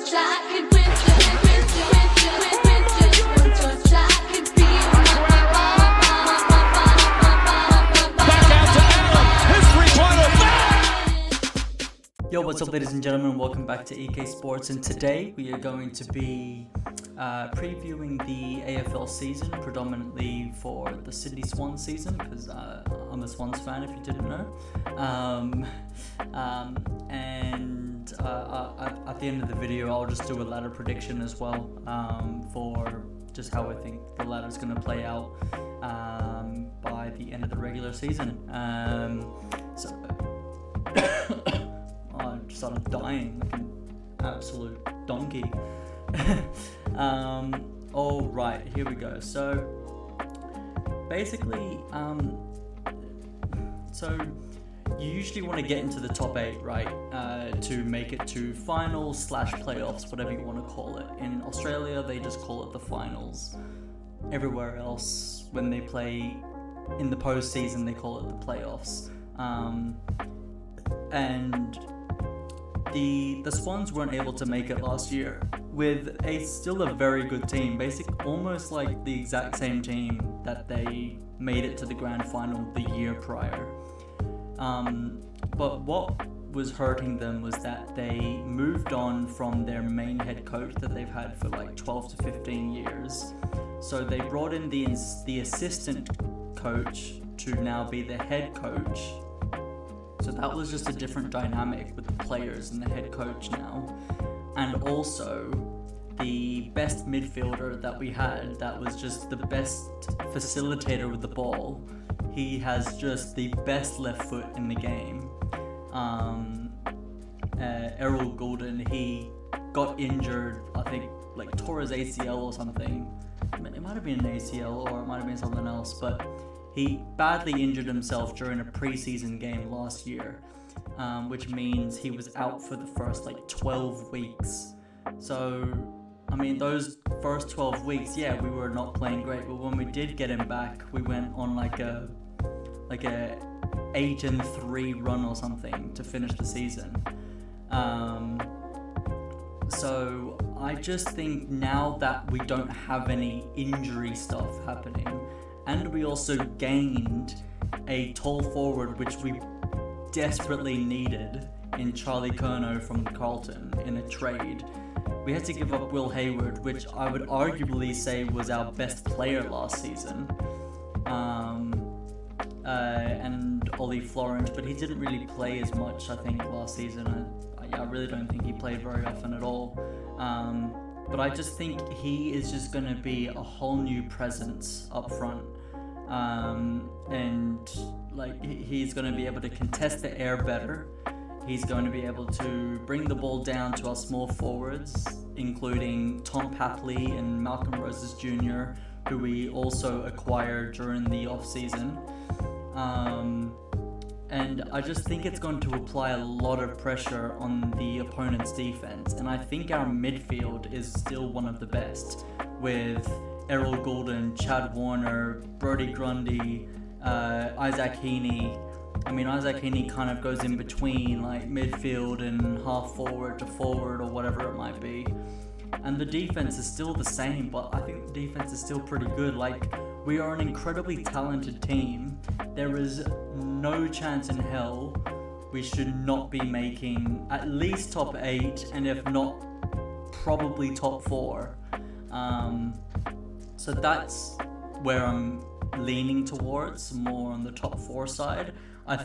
Yo, what's up, ladies and gentlemen? Welcome back to EK Sports, and today we are going to be previewing the AFL season, predominantly for the Sydney Swans season, because I'm a Swans fan, if you didn't know. And at the end of the video, I'll just do a ladder prediction as well, for just how I think the ladder is going to play out by the end of the regular season. I just started dying like an absolute donkey. Alright, here we go. So basically, so you usually want to get into the top 8, right, to make it to finals / playoffs, whatever you want to call it. In Australia, they just call it the finals. Everywhere else, when they play in the postseason, they call it the playoffs. And the Swans weren't able to make it last year with still a very good team, basically almost like the exact same team that they made it to the grand final the year prior. But what was hurting them was that they moved on from their main head coach that they've had for like 12 to 15 years. So they brought in the assistant coach to now be the head coach. So that was just a different dynamic with the players and the head coach now. And also, the best midfielder that we had, that was just the best facilitator with the ball, he has just the best left foot in the game. Errol Goulden, he got injured, I think, like tore his ACL or something. It might have been an ACL or it might have been something else, but he badly injured himself during a preseason game last year, which means he was out for the first like 12 weeks. So, I mean, those first 12 weeks, yeah, we were not playing great, but when we did get him back, we went on like a 8-3 run or something to finish the season. So I just think now that we don't have any injury stuff happening, and we also gained a tall forward, which we desperately needed in Charlie Curnow from Carlton in a trade. We had to give up Will Hayward, which I would arguably say was our best player last season, and Ollie Florent, but he didn't really play as much, I think, last season. I really don't think he played very often at all. But I just think he is just going to be a whole new presence up front. And like he's going to be able to contest the air better. He's going to be able to bring the ball down to our small forwards, including Tom Papley and Malcolm Roses Jr., who we also acquired during the off-season. And I just think it's going to apply a lot of pressure on the opponent's defense. And I think our midfield is still one of the best, with Errol Goulden, Chad Warner, Brodie Grundy, Isaac Heaney. I mean, Isaac Heaney kind of goes in between like midfield and half forward to forward or whatever it might be. And the defense is still the same, but I think the defense is still pretty good. Like, we are an incredibly talented team. There is no chance in hell we should not be making at least top 8, and if not, probably top 4. So that's where I'm leaning towards, more on the top 4 side. I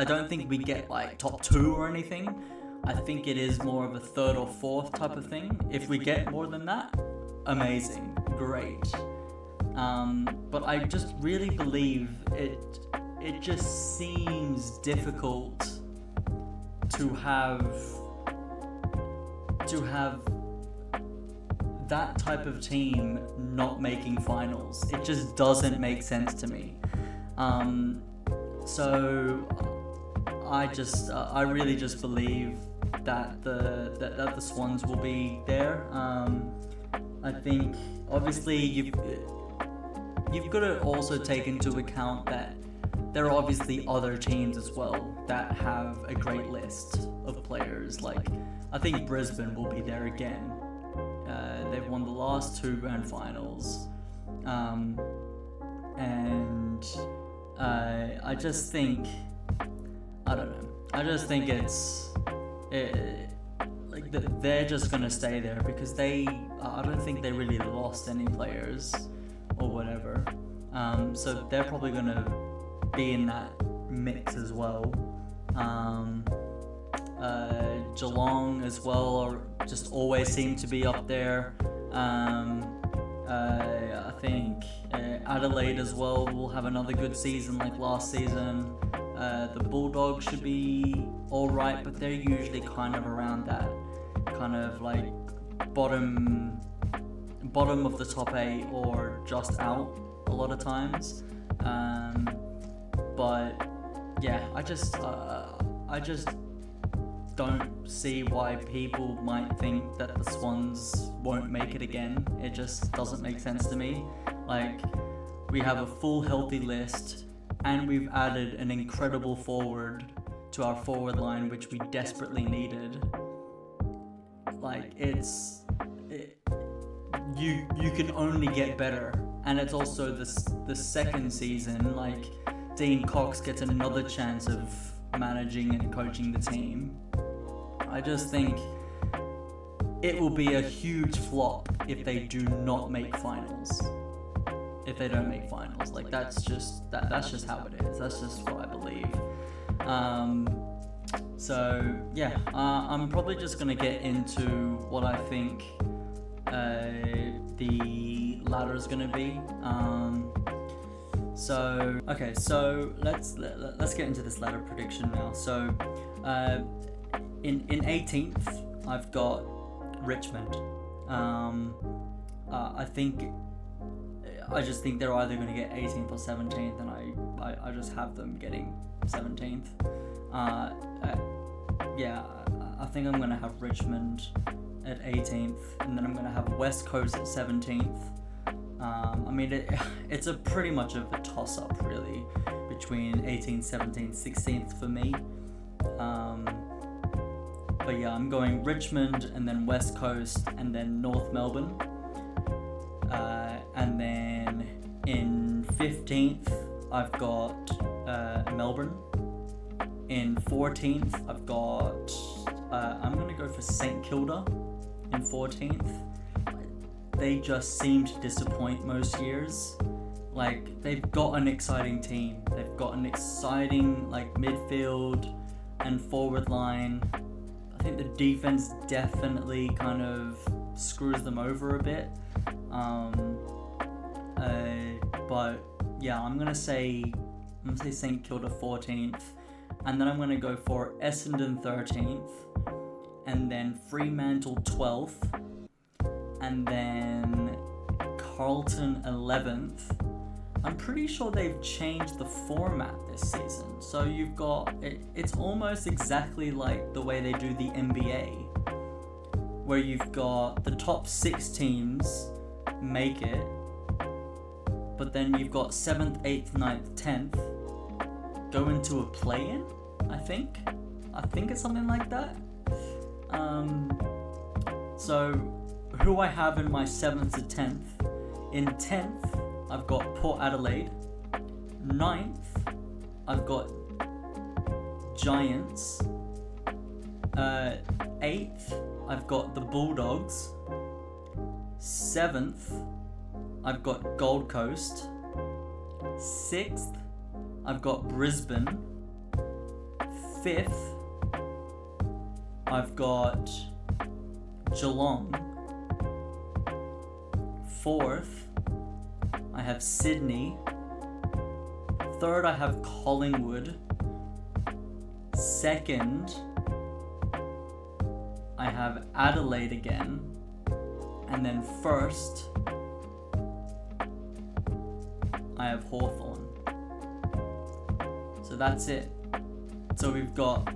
don't think we get like top 2 or anything. I think it is more of a 3rd or 4th type of thing. If we get more than that, amazing, great. But I just really believe it just seems difficult to have that type of team not making finals. It just doesn't make sense to me. So I really just believe that the Swans will be there. I think obviously you've got to also take into account that there are obviously other teams as well that have a great list of players. Like, I think Brisbane will be there again. They've won the last 2 grand finals. And I just think, I don't know. I just think they're just gonna stay there because I don't think they really lost any players or whatever. So they're probably gonna be in that mix as well. Geelong as well, or just always seem to be up there. I think Adelaide as well will have another good season like last season. The Bulldogs should be alright, but they're usually kind of around that kind of like bottom of the top 8 or just out a lot of times. But yeah, I just don't see why people might think that the Swans won't make it again. It just doesn't make sense to me. Like, we have a full healthy list, and we've added an incredible forward to our forward line, which we desperately needed. Like, you can only get better, and it's also the second season. Like, Dean Cox gets another chance of managing and coaching the team. I just think it will be a huge flop if they do not make finals. If they don't make finals, like that's just how it is. That's just what I believe. So yeah, I'm probably just gonna get into what I think the ladder is gonna be. So let's get into this ladder prediction now. So in 18th, I've got Richmond. I just think they're either going to get 18th or 17th, and I just have them getting 17th. Yeah, I think I'm going to have Richmond at 18th, and then I'm going to have West Coast at 17th. I mean, it's a pretty much of a toss-up, really, between 18th, 17th, 16th for me. But yeah, I'm going Richmond, and then West Coast, and then North Melbourne. And then in 15th, I've got Melbourne. In 14th, I've got, I'm going to go for St Kilda in 14th. They just seem to disappoint most years. Like, they've got an exciting team. They've got an exciting, like, midfield and forward line. I think the defense definitely kind of screws them over a bit. But yeah, I'm gonna say St Kilda 14th, and then I'm gonna go for Essendon 13th, and then Fremantle 12th, and then Carlton 11th. I'm pretty sure they've changed the format this season, so you've got it's almost exactly like the way they do the NBA, where you've got the top 6 teams make it, but then you've got 7th, 8th, 9th, 10th go into a play-in. I think it's something like that. So who I have in my 7th to 10th, in 10th I've got Port Adelaide. 9th, I've got Giants. 8th, I've got the Bulldogs. 7th, I've got Gold Coast. 6th, I've got Brisbane. 5th, I've got Geelong. 4th, I have Sydney. 3rd, I have Collingwood. 2nd, I have Adelaide again. And then 1st, I have Hawthorn. So that's it. So we've got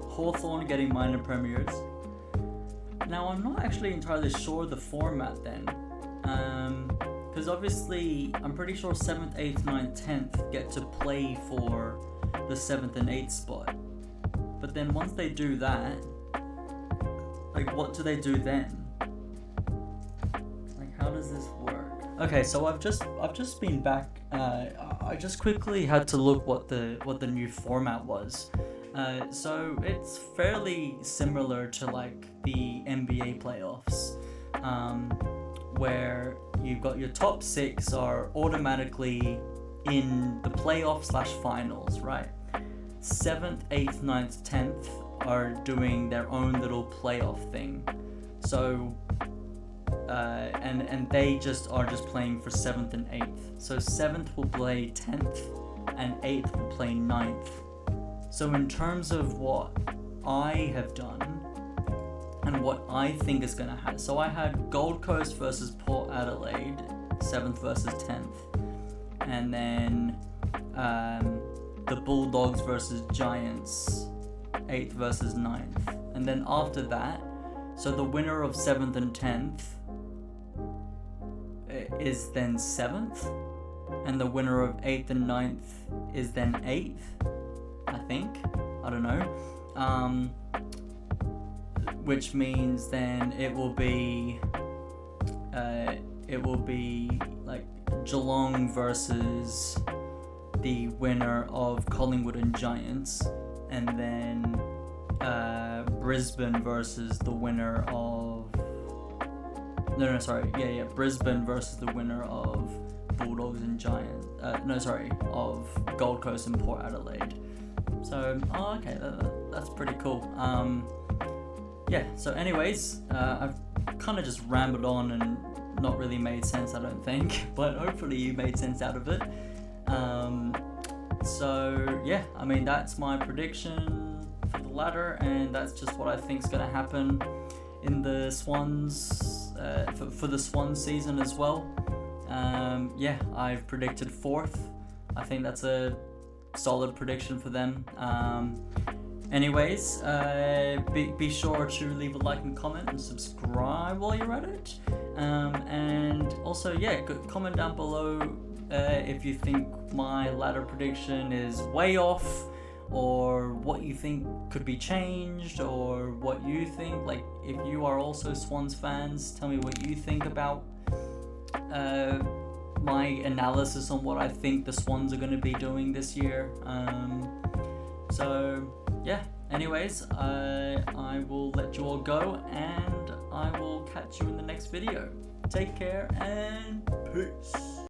Hawthorn getting minor premiers. Now, I'm not actually entirely sure of the format then. Because obviously, I'm pretty sure 7th, 8th, 9th, 10th get to play for the 7th and 8th spot. But then once they do that, like, what do they do then? Like, how does this work? Okay, so I've just been back. I just quickly had to look what the new format was. So it's fairly similar to like the NBA playoffs, where you've got your top 6 are automatically in the playoff/finals, right? 7th, 8th, 9th, 10th are doing their own little playoff thing. So and they just are playing for 7th and 8th. So 7th will play 10th and 8th will play 9th. So in terms of what I have done and what I think is going to happen, so I had Gold Coast versus Port Adelaide, 7th versus 10th, and then the Bulldogs versus Giants, 8th versus 9th, and then after that, so the winner of 7th and 10th is then 7th, and the winner of 8th and 9th is then 8th, I think. I don't know. Which means then it will be like Geelong versus the winner of Collingwood and Giants, and then Brisbane versus the winner of Brisbane versus the winner of Bulldogs and Giants. Of Gold Coast and Port Adelaide. So, okay, that's pretty cool. So anyways, I've kind of just rambled on and not really made sense, I don't think, but hopefully you made sense out of it. That's my prediction for the ladder, and that's just what I think is going to happen in the Swans, for the Swans season as well. I've predicted 4th. I think that's a solid prediction for them. Anyways, be sure to leave a like and comment and subscribe while you're at it. And also, comment down below if you think my ladder prediction is way off, or what you think could be changed, or what you think. Like, if you are also Swans fans, tell me what you think about my analysis on what I think the Swans are going to be doing this year. Anyways, I will let you all go, and I will catch you in the next video. Take care and peace.